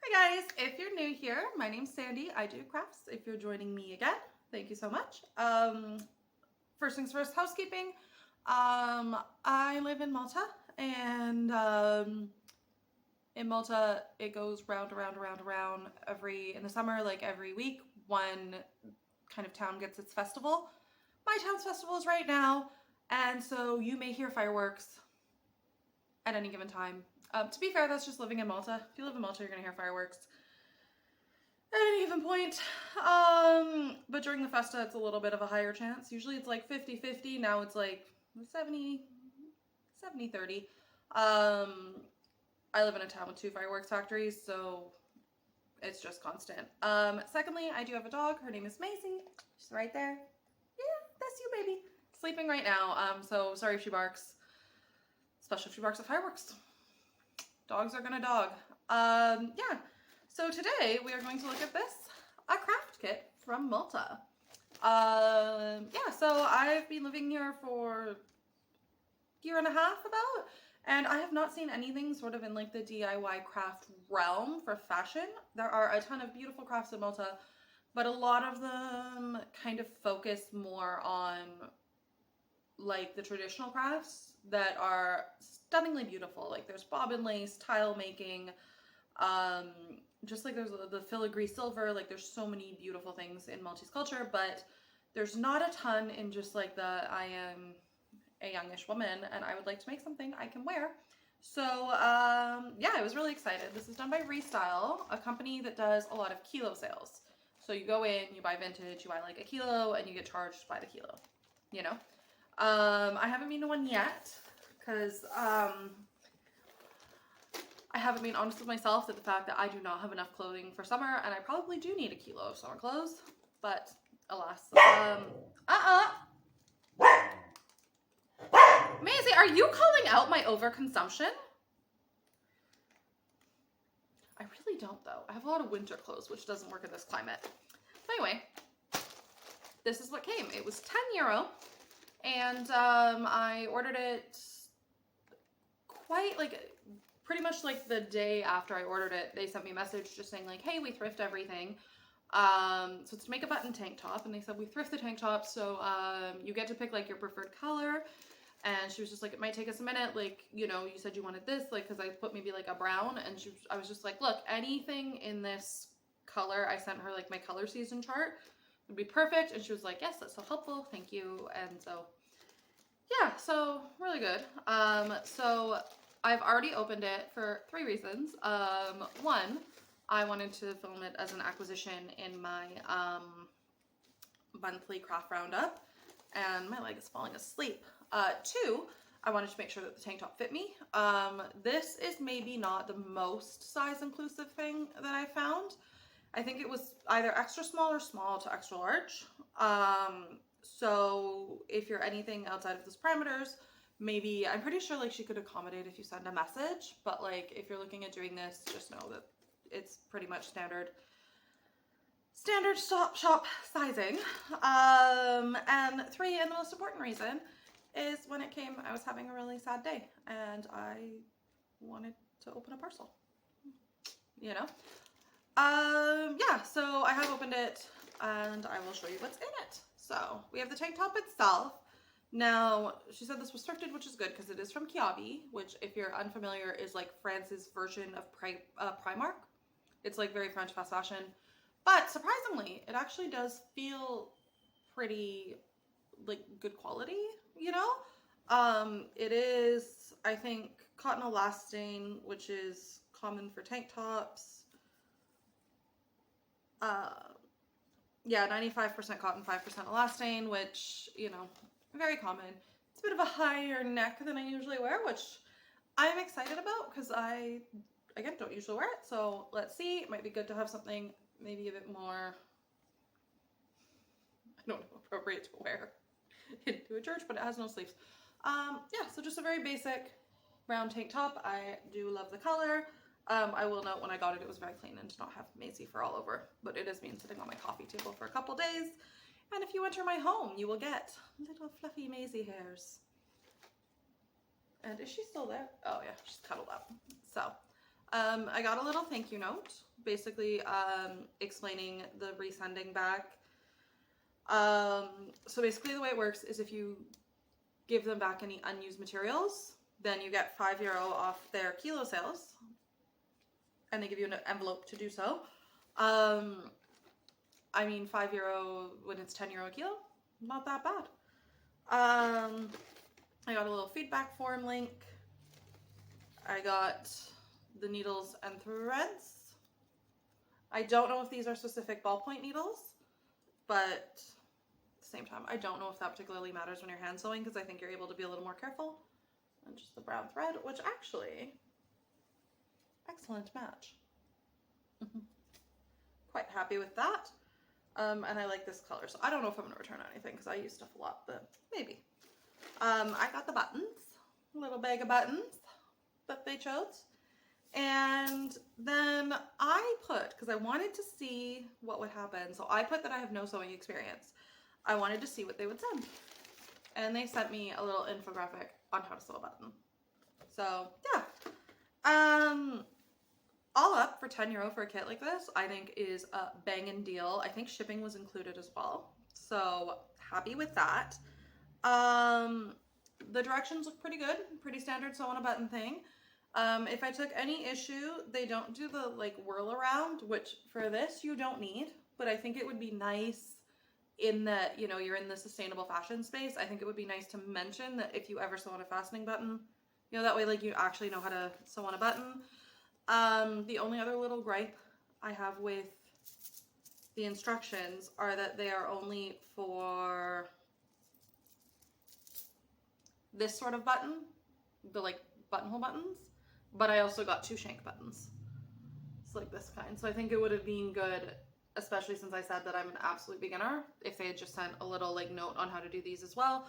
Hi guys, if you're new here, my name's Sandy. I do crafts. If you're joining me again, thank you so much. First things first, housekeeping. I live in Malta, and in Malta it goes round in the summer, like every week, one kind of town gets its festival. My town's festival is right now, and so you may hear fireworks at any given time. To be fair, that's just living in Malta. If you live in Malta, you're gonna hear fireworks at any given point. But during the festa, it's a little bit of a higher chance. Usually it's like 50-50. Now it's like 70-30. I live in a town with 2 fireworks factories, so it's just constant. Secondly, I do have a dog. Her name is Maisie. She's right there. Yeah, that's you, baby. Sleeping right now. So sorry if she barks. Especially if she barks at fireworks. Dogs are gonna dog. Yeah. So today we are going to look at this, a craft kit from Malta. Yeah, so I've been living here for a year and a half about, and I have not seen anything sort of in like the DIY craft realm for fashion. There are a ton of beautiful crafts in Malta, but a lot of them kind of focus more on like the traditional crafts that are stunningly beautiful. Like there's bobbin lace, tile making, just like there's the filigree silver. Like there's so many beautiful things in Maltese culture, but there's not a ton in just like the I am a youngish woman and I would like to make something I can wear. So yeah, I was really excited. This is done by Restyle, a company that does a lot of kilo sales. So you go in, you buy vintage, you buy like a kilo, and you get charged by the kilo, you know? I haven't been to one yet because I haven't been honest with myself that the fact that I do not have enough clothing for summer, and I probably do need a kilo of summer clothes, but alas. Maisie, are you calling out my overconsumption? I really don't though. I have a lot of winter clothes, which doesn't work in this climate. But anyway, this is what came. It was €10. And I ordered it quite like pretty much like the day after I ordered it. They sent me a message just saying like, hey, we thrift everything. So it's to make a button tank top, and they said we thrift the tank top, so you get to pick like your preferred color. And she was just like, it might take us a minute, like, you know, you said you wanted this, like, because I put maybe like a brown, and I was just like, look, anything in this color. I sent her like my color season chart. Would be perfect. And she was like, yes, that's so helpful, thank you. And so yeah, so really good. So I've already opened it for 3 reasons. One, I wanted to film it as an acquisition in my monthly craft roundup, and my leg is falling asleep. 2, I wanted to make sure that the tank top fit me. This is maybe not the most size inclusive thing that I found. I think it was either extra small or small to extra large. So if you're anything outside of those parameters, maybe, I'm pretty sure like she could accommodate if you send a message, but like if you're looking at doing this, just know that it's pretty much standard shop sizing. And 3, and the most important reason, is when it came, I was having a really sad day and I wanted to open a parcel, you know? Yeah, so I have opened it and I will show you what's in it. So we have the tank top itself. Now, she said this was thrifted, which is good because it is from Kiabi, which if you're unfamiliar is like France's version of Primark. It's like very French fast fashion, but surprisingly, it actually does feel pretty like good quality, you know? It is, I think, cotton elastane, which is common for tank tops. Yeah, 95% cotton, 5% elastane, which, you know, very common. It's a bit of a higher neck than I usually wear, which I'm excited about because I, again, don't usually wear it. So let's see. It might be good to have something maybe a bit more, I don't know, appropriate to wear into a church, but it has no sleeves. Yeah, so just a very basic brown tank top. I do love the color. I will note when I got it, it was very clean and did not have Maisie fur all over, but it has been sitting on my coffee table for a couple days. And if you enter my home, you will get little fluffy Maisie hairs. And is she still there? Oh yeah, she's cuddled up. So I got a little thank you note, basically explaining the resending back. So basically the way it works is if you give them back any unused materials, then you get €5 off their kilo sales, and they give you an envelope to do so. I mean, €5 when it's €10 a kilo, not that bad. I got a little feedback form link. I got the needles and threads. I don't know if these are specific ballpoint needles, but at the same time, I don't know if that particularly matters when you're hand sewing, because I think you're able to be a little more careful. And just the brown thread, which actually, excellent match. Quite happy with that. And I like this color, so I don't know if I'm going to return anything because I use stuff a lot, but maybe. I got the buttons, a little bag of buttons that they chose. And then I put, because I wanted to see what would happen, so I put that I have no sewing experience. I wanted to see what they would send. And they sent me a little infographic on how to sew a button. So, yeah. All up for €10 for a kit like this, I think is a banging deal. I think shipping was included as well. So happy with that. The directions look pretty good, pretty standard sew on a button thing. If I took any issue, they don't do the like whirl around, which for this you don't need, but I think it would be nice in that, you know, you're in the sustainable fashion space. I think it would be nice to mention that if you ever sew on a fastening button, you know, that way like you actually know how to sew on a button. The only other little gripe I have with the instructions are that they are only for this sort of button, the like buttonhole buttons, but I also got 2 shank buttons. It's like this kind. So I think it would have been good, especially since I said that I'm an absolute beginner, if they had just sent a little like note on how to do these as well.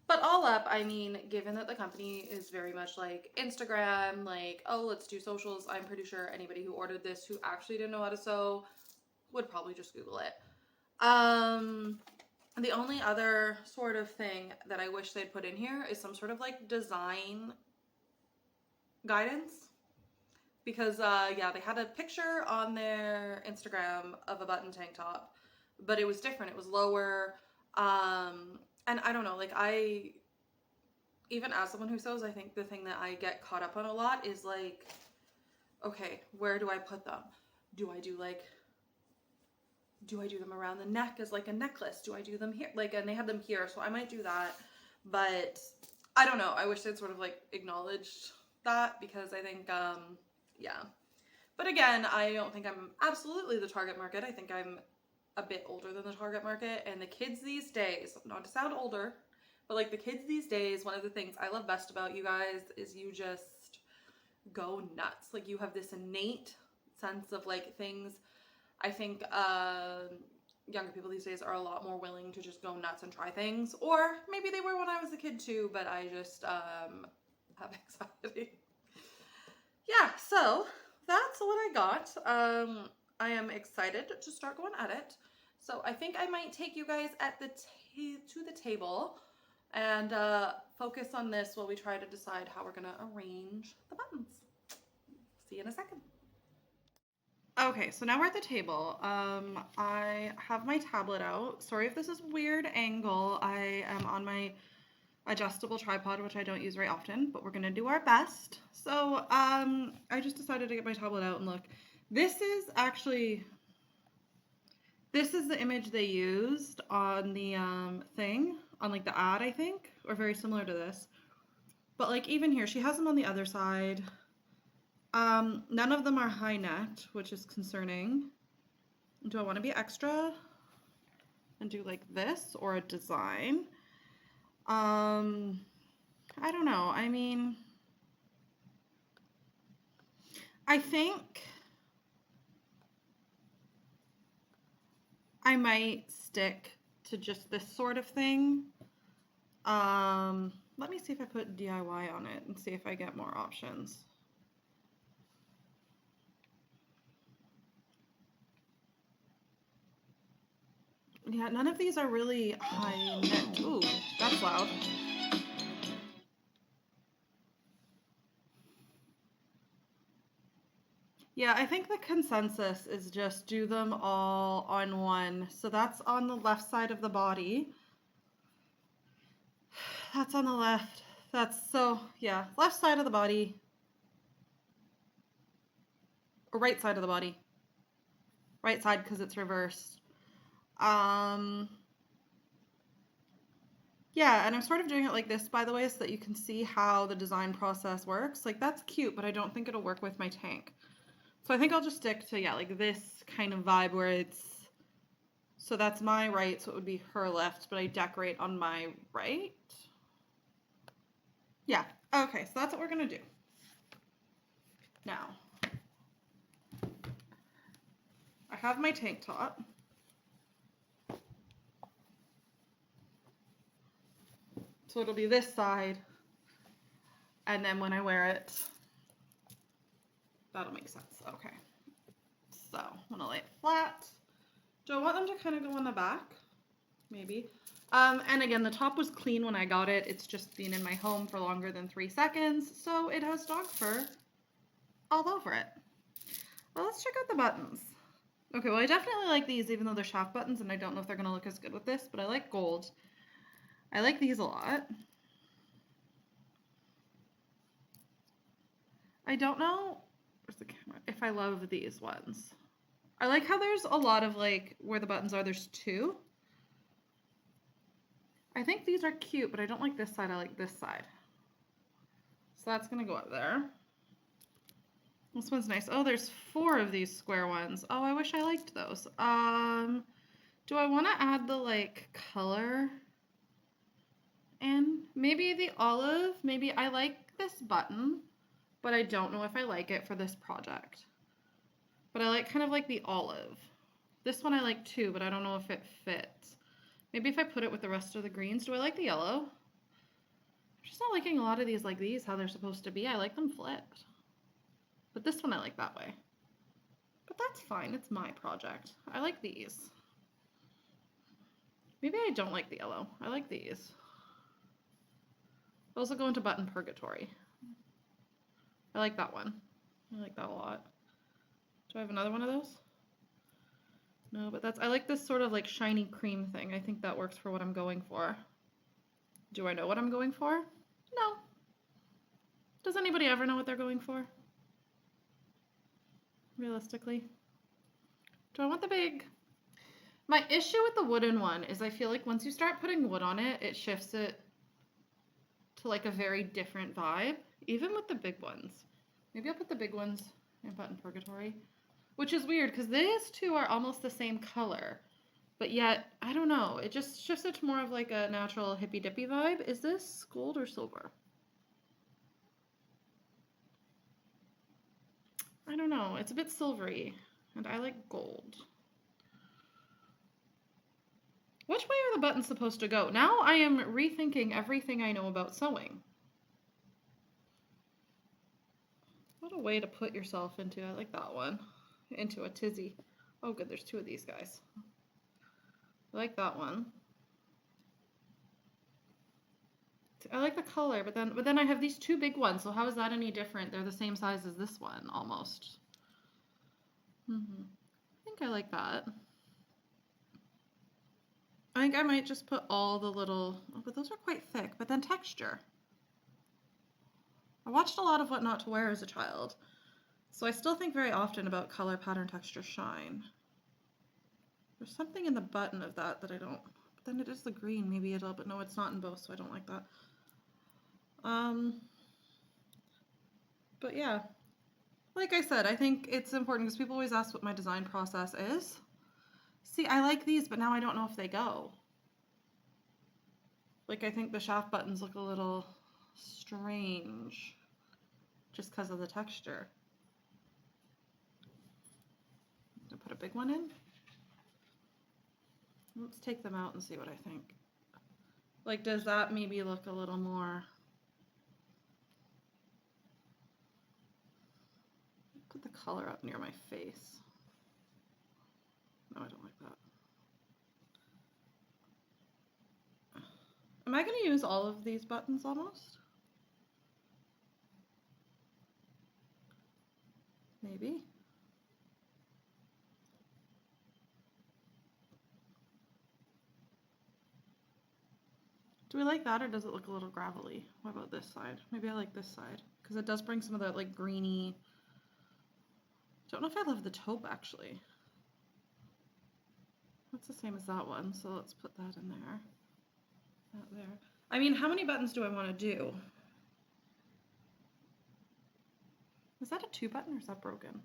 But all up, I mean, given that the company is very much like Instagram, like, oh, let's do socials, I'm pretty sure anybody who ordered this who actually didn't know how to sew would probably just Google it. The only other sort of thing that I wish they'd put in here is some sort of like design guidance. Because, yeah, they had a picture on their Instagram of a button tank top, but it was different. It was lower. And I don't know, like even as someone who sews, I think the thing that I get caught up on a lot is like, okay, where do I put them? Do I do them around the neck as like a necklace? Do I do them here? Like, and they had them here, so I might do that. But I don't know. I wish they'd sort of like acknowledged that, because I think, yeah. But again, I don't think I'm absolutely the target market. I think I'm a bit older than the target market, and the kids these days, not to sound older, but like the kids these days, one of the things I love best about you guys is you just go nuts. Like you have this innate sense of like things. I think younger people these days are a lot more willing to just go nuts and try things, or maybe they were when I was a kid too, but I just have anxiety. Yeah, so that's what I got. I am excited to start going at it. So I think I might take you guys at the to the table and focus on this while we try to decide how we're gonna arrange the buttons. See you in a second. Okay, so now we're at the table. I have my tablet out. Sorry if this is a weird angle. I am on my adjustable tripod, which I don't use very often, but we're gonna do our best. So I just decided to get my tablet out and look. This is the image they used on the thing, on like the ad, I think, or very similar to this. But like even here, she has them on the other side. None of them are high necked, which is concerning. Do I want to be extra and do like this or a design? I don't know. I mean, I think I might stick to just this sort of thing. Let me see if I put DIY on it and see if I get more options. Yeah, none of these are really high necked. Ooh, that's loud. Yeah, I think the consensus is just do them all on one. So that's on the left side of the body. That's on the left. Yeah, left side of the body. Or right side of the body. Right side because it's reversed. Yeah, and I'm sort of doing it like this, by the way, so that you can see how the design process works. Like, that's cute, but I don't think it'll work with my tank. So I think I'll just stick to, yeah, like this kind of vibe where it's, so that's my right, so it would be her left, but I decorate on my right. Yeah, okay, so that's what we're gonna do. Now, I have my tank top. So it'll be this side, and then when I wear it, that'll make sense. Okay, so I'm gonna lay it flat. Do I want them to kind of go on the back? Maybe. And again, the top was clean when I got it. It's just been in my home for longer than 3 seconds, so it has dog fur all over it. Well, let's check out the buttons. Okay, well, I definitely like these, even though they're shaft buttons, and I don't know if they're gonna look as good with this, but I like gold. I like these a lot. I don't know, where's the camera, if I love these ones. I like how there's a lot of, like, where the buttons are, there's 2. I think these are cute, but I don't like this side, I like this side. So that's gonna go up there. This one's nice. Oh, there's 4 of these square ones. Oh, I wish I liked those. Do I want to add the, like, color in? Maybe the olive. Maybe I like this button, but I don't know if I like it for this project. But I like kind of like the olive. This one I like too, but I don't know if it fits. Maybe if I put it with the rest of the greens. Do I like the yellow? I'm just not liking a lot of these like these, how they're supposed to be. I like them flipped. But this one I like that way. But that's fine. It's my project. I like these. Maybe I don't like the yellow. I like these. Those will go into button purgatory. I like that one. I like that a lot. Do I have another one of those? No, but I like this sort of like shiny cream thing. I think that works for what I'm going for. Do I know what I'm going for? No. Does anybody ever know what they're going for? Realistically. Do I want the big? My issue with the wooden one is I feel like once you start putting wood on it, it shifts it to like a very different vibe, even with the big ones. Maybe I'll put the big ones in button purgatory, which is weird because these two are almost the same color, but yet, I don't know, it just shifts it to more of like a natural hippy dippy vibe. Is this gold or silver? I don't know, it's a bit silvery, and I like gold. Which way are the buttons supposed to go? Now I am rethinking everything I know about sewing. What a way to put yourself into, I like that one, into a tizzy. Oh good, there's 2 of these guys. I like that one. I like the color, but then I have these 2 big ones, so how is that any different? They're the same size as this one, almost. I think I like that. I think I might just put all the little, oh, but those are quite thick, but then texture. I watched a lot of What Not to Wear as a child, so I still think very often about color, pattern, texture, shine. There's something in the button of that I don't, but then it is the green, maybe it'll, but no, it's not in both, so I don't like that. But yeah, like I said, I think it's important because people always ask what my design process is. See, I like these, but now I don't know if they go. Like, I think the shaft buttons look a little strange just because of the texture. I'm gonna put a big one in. Let's take them out and see what I think. Like, does that maybe look a little more? Put the color up near my face. No, I don't like that. Am I going to use all of these buttons almost? Maybe. Do we like that, or does it look a little gravelly? What about this side? Maybe I like this side, because it does bring some of that like greeny. Don't know if I love the taupe actually. That's the same as that one, so let's put that in there. That there. I mean, how many buttons do I want to do? Is that a 2 button or is that broken?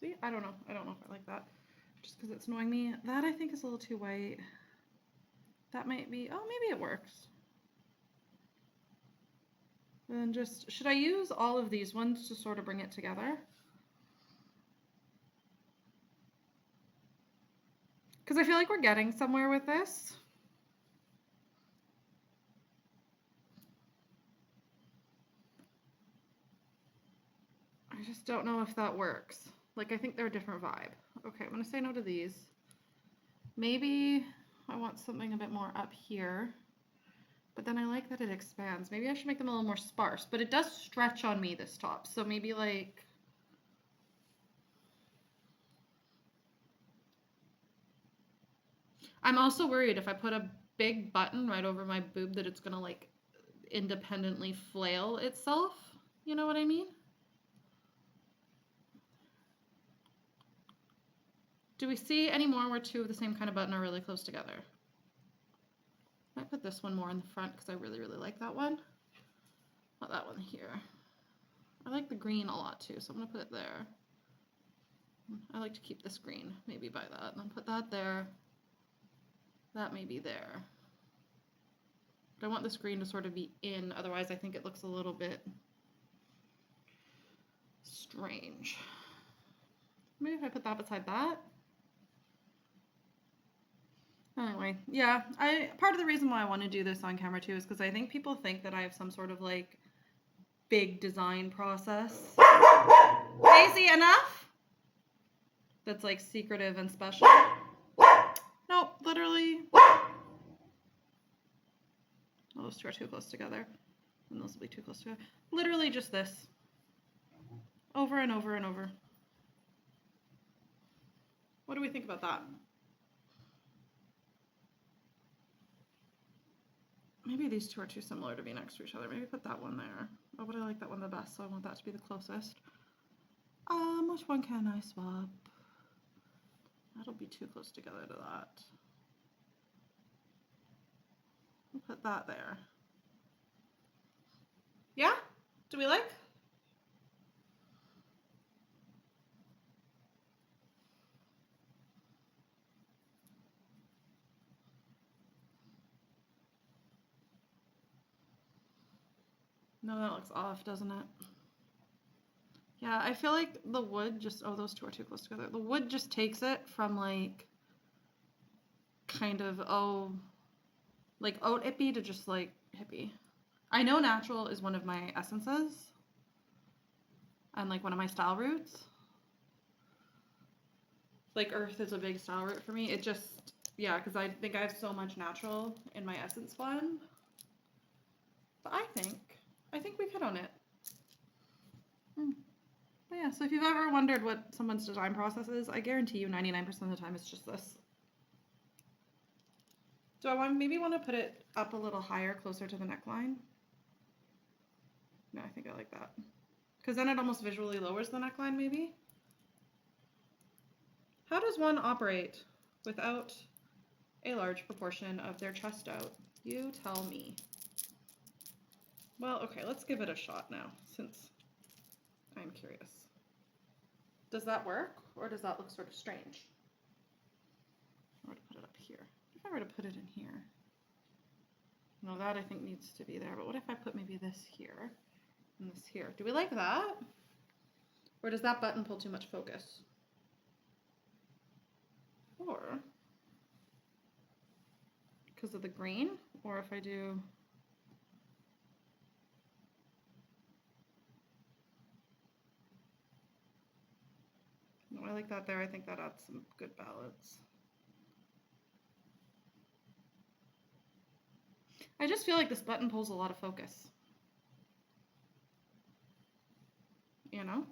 See, I don't know. I don't know if I like that. Just because it's annoying me. That I think is a little too white. That might be, oh, maybe it works. And just, should I use all of these ones to sort of bring it together? Because I feel like we're getting somewhere with this. I just don't know if that works. Like, I think they're a different vibe. Okay, I'm gonna say no to these. Maybe I want something a bit more up here, but then I like that it expands. Maybe I should make them a little more sparse, but it does stretch on me, this top. So maybe like, I'm also worried if I put a big button right over my boob that it's gonna like independently flail itself. You know what I mean? Do we see any more where 2 of the same kind of button are really close together? I might put this one more in the front because I really, really like that one. Not that one here. I like the green a lot too, so I'm gonna put it there. I like to keep this green, maybe by that. And then put that there. That may be there. But I want this green to sort of be in, otherwise I think it looks a little bit strange. Maybe if I put that beside that. Anyway, yeah, part of the reason why I want to do this on camera too is because I think people think that I have some sort of like big design process. Daisy, enough? That's like secretive and special. Nope, literally. Oh, those 2 are too close together. And those will be too close together. Literally just this. Over and over and over. What do we think about that? Maybe these 2 are too similar to be next to each other. Maybe put that one there. Oh, but I like that one the best, so I want that to be the closest. Which one can I swap? That'll be too close together to that. I'll put that there. Yeah? Do we like? No, that looks off, doesn't it? Yeah, I feel like the wood just, oh, those 2 are too close together. The wood just takes it from like, kind of, oh, like oat hippie to just like hippie. I know natural is one of my essences and like one of my style roots. Like earth is a big style root for me. It just, yeah, because I think I have so much natural in my essence blend. But I think we've hit on it. But yeah, so if you've ever wondered what someone's design process is, I guarantee you 99% of the time it's just this. Do I maybe want to put it up a little higher, closer to the neckline? No, I think I like that. Because then it almost visually lowers the neckline, maybe? How does one operate without a large proportion of their chest out? You tell me. Well, okay, let's give it a shot now, since I'm curious. Does that work, or does that look sort of strange? I were to put it up here. If I were to put it in here. No, that I think needs to be there, but what if I put maybe this here and this here? Do we like that? Or does that button pull too much focus? Or, because of the green, or if I do, no, I like that there. I think that adds some good balance. I just feel like this button pulls a lot of focus. You know?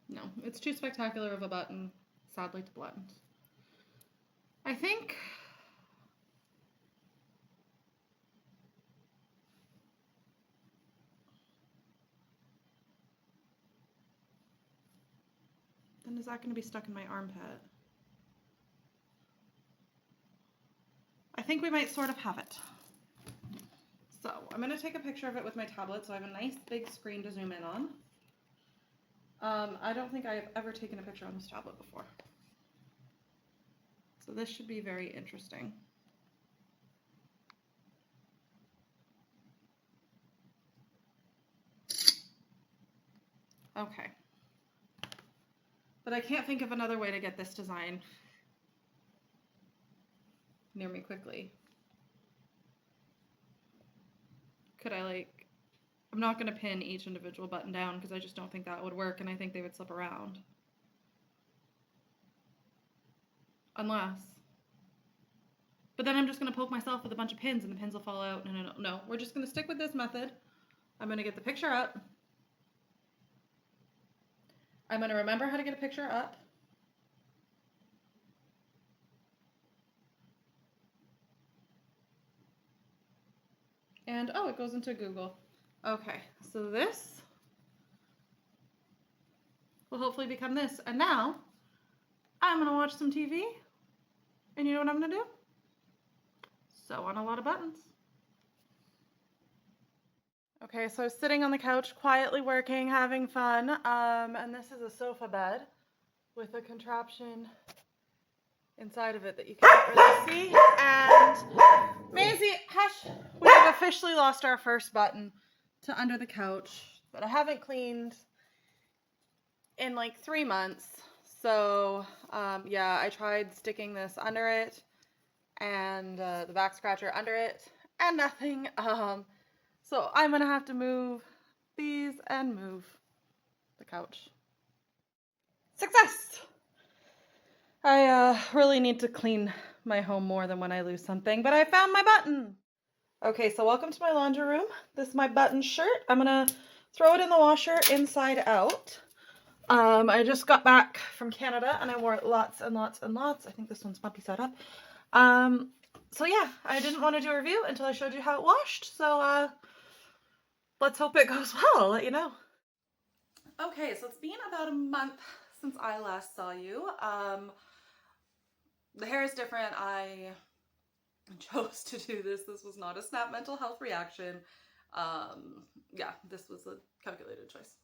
No, it's too spectacular of a button, sadly, to blend. I think then is that going to be stuck in my armpit? I think we might sort of have it. So I'm going to take a picture of it with my tablet so I have a nice big screen to zoom in on. I don't think I've ever taken a picture on this tablet before. So this should be very interesting. Okay. But I can't think of another way to get this design near me quickly. Could I like, I'm not going to pin each individual button down because I just don't think that would work and I think they would slip around. Unless. But then I'm just going to poke myself with a bunch of pins and the pins will fall out. No. We're just going to stick with this method. I'm going to get the picture up. I'm going to remember how to get a picture up. And oh, it goes into Google. Okay, so this will hopefully become this. And now I'm going to watch some TV. And you know what I'm going to do? Sew on a lot of buttons. Okay, so I was sitting on the couch, quietly working, having fun. And this is a sofa bed with a contraption inside of it that you can't really see. And Maisie, hush! We have officially lost our first button to under the couch that I haven't cleaned in like 3 months. So yeah, I tried sticking this under it and the back scratcher under it and nothing. So I'm gonna have to move these and move the couch. Success! I really need to clean my home more than when I lose something, but I found my button. Okay, so welcome to my laundry room. This is my button shirt. I'm gonna throw it in the washer inside out. I just got back from Canada and I wore it lots and lots and lots. I think this one's puppy side up. So yeah, I didn't want to do a review until I showed you how it washed. So let's hope it goes well. I'll let you know. Okay, so it's been about a month since I last saw you. The hair is different. I chose to do this. This was not a snap mental health reaction. Yeah, this was a calculated choice.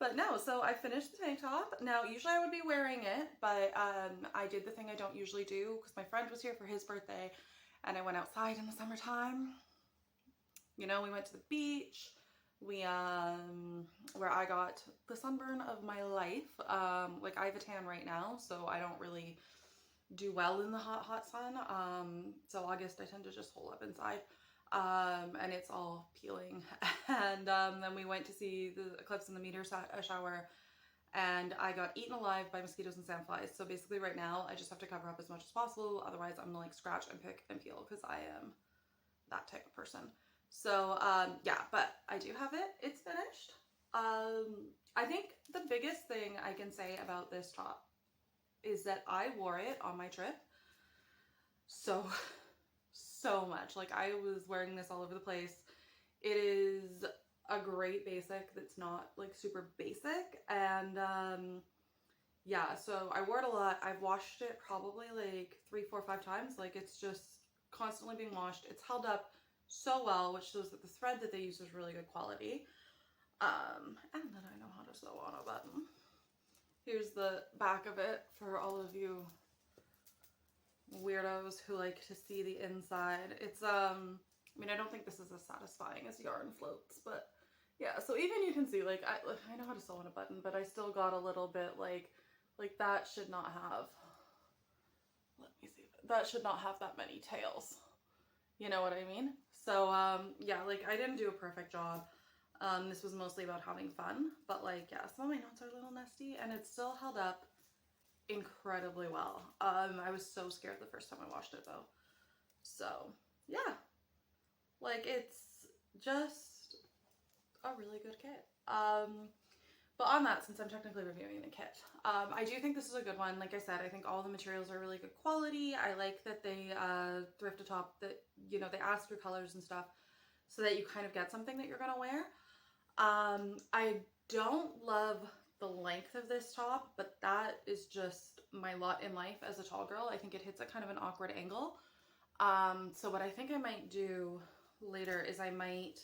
But no, so I finished the tank top. Now, usually I would be wearing it, but I did the thing I don't usually do because my friend was here for his birthday and I went outside in the summertime. You know, we went to the beach. We, where I got the sunburn of my life. Like I have a tan right now, so I don't really do well in the hot sun. So August I tend to just hole up inside. And it's all peeling. And then we went to see the eclipse in the meteor shower and I got eaten alive by mosquitoes and sandflies. So basically right now I just have to cover up as much as possible. Otherwise I'm gonna like scratch and pick and peel because I am that type of person. So yeah, but I do have it. It's finished. I think the biggest thing I can say about this top is that I wore it on my trip so much. Like I was wearing this all over the place. It is a great basic that's not like super basic. And yeah, so I wore it a lot. I've washed it probably like 3, 4, 5 times. Like it's just constantly being washed. It's held up so well, which shows that the thread that they use is really good quality. And then I know how to sew on a button. Here's the back of it for all of you weirdos who like to see the inside. It's I mean, I don't think this is as satisfying as yarn floats, but yeah, so even you can see like I know how to sew on a button, but I still got a little bit like that should not have, let me see, that should not have that many tails. You know what I mean? So yeah, like I didn't do a perfect job. This was mostly about having fun, but like yeah, some of my knots are a little nasty and it's still held up incredibly well. I was so scared the first time I washed it though. So yeah, like it's just a really good kit. But on that, since I'm technically reviewing the kit, I do think this is a good one. Like I said, I think all the materials are really good quality. I like that they thrift a top that, you know, they ask your colors and stuff so that you kind of get something that you're gonna wear. I don't love the length of this top, but that is just my lot in life as a tall girl. I think it hits at kind of an awkward angle. So what I think I might do later is I might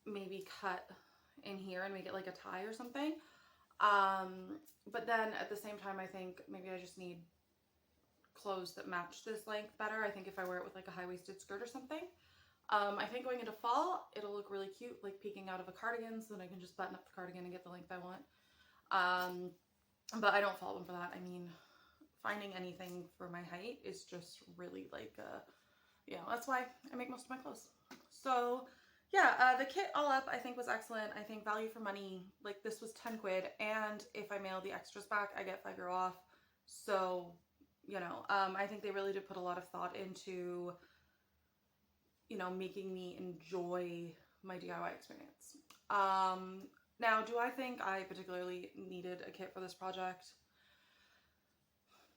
maybe cut in here and make it like a tie or something. But then at the same time, I think maybe I just need clothes that match this length better. I think if I wear it with like a high-waisted skirt or something. I think going into fall, it'll look really cute, like peeking out of a cardigan, so then I can just button up the cardigan and get the length I want. But I don't fault them for that. I mean, finding anything for my height is just really like, you know, that's why I make most of my clothes. So yeah, the kit all up I think was excellent. I think value for money, like this was 10 quid, and if I mail the extras back, I get €5 off. So, you know, I think they really did put a lot of thought into, you know, making me enjoy my DIY experience. Now, do I think I particularly needed a kit for this project?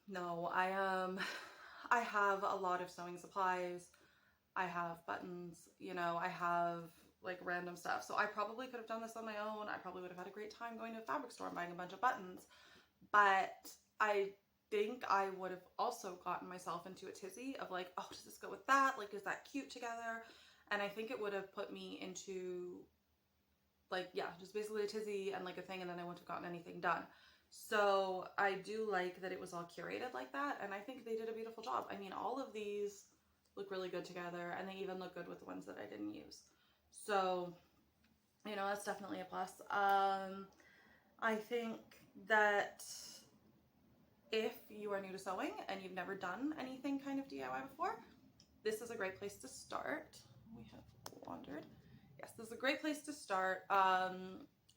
No, I have a lot of sewing supplies. I have buttons, you know, I have like random stuff. So I probably could have done this on my own. I probably would have had a great time going to a fabric store and buying a bunch of buttons. But I think I would have also gotten myself into a tizzy of like, oh, does this go with that? Like, is that cute together? And I think it would have put me into like, yeah, just basically a tizzy and like a thing, and then I wouldn't have gotten anything done. So I do like that it was all curated like that, and I think they did a beautiful job. I mean, all of these look really good together, and they even look good with the ones that I didn't use. So, you know, that's definitely a plus. I think that if you are new to sewing and you've never done anything kind of DIY before, this is a great place to start. We have wandered. Yes, this is a great place to start.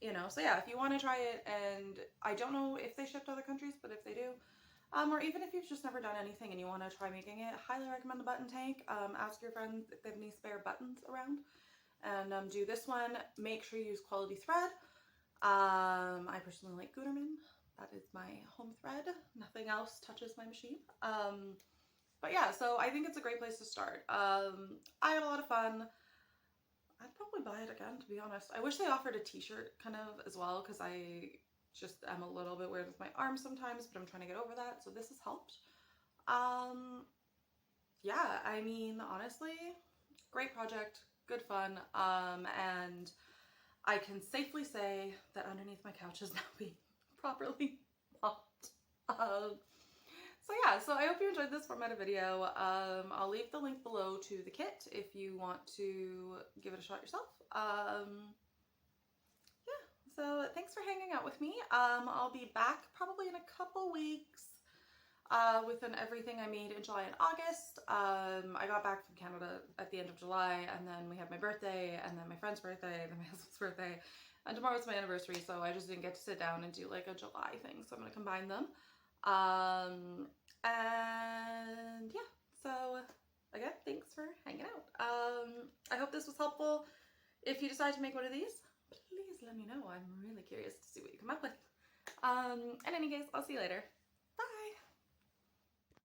You know, so yeah, if you want to try it, and I don't know if they ship to other countries, but if they do, or even if you've just never done anything and you want to try making it, highly recommend the button tank. Ask your friends if they have any spare buttons around, and do this one. Make sure you use quality thread. I personally like Gutermann. That is my home thread. Nothing else touches my machine. But yeah, so I think it's a great place to start. I had a lot of fun. I'd probably buy it again, to be honest. I wish they offered a t-shirt kind of as well, because I just am a little bit weird with my arms sometimes, but I'm trying to get over that, so this has helped. Yeah, I mean, honestly, great project, good fun, and I can safely say that underneath my couch is now being properly mopped. So yeah, so I hope you enjoyed this format of video. I'll leave the link below to the kit if you want to give it a shot yourself. Yeah, so thanks for hanging out with me. I'll be back probably in a couple weeks with an everything I made in July and August. I got back from Canada at the end of July, and then we had my birthday, and then my friend's birthday, and then my husband's birthday, and tomorrow's my anniversary, so I just didn't get to sit down and do like a July thing, so I'm going to combine them. And yeah, so again, thanks for hanging out. I hope this was helpful. If you decide to make one of these, please let me know. I'm really curious to see what you come up with. In any case, I'll see you later.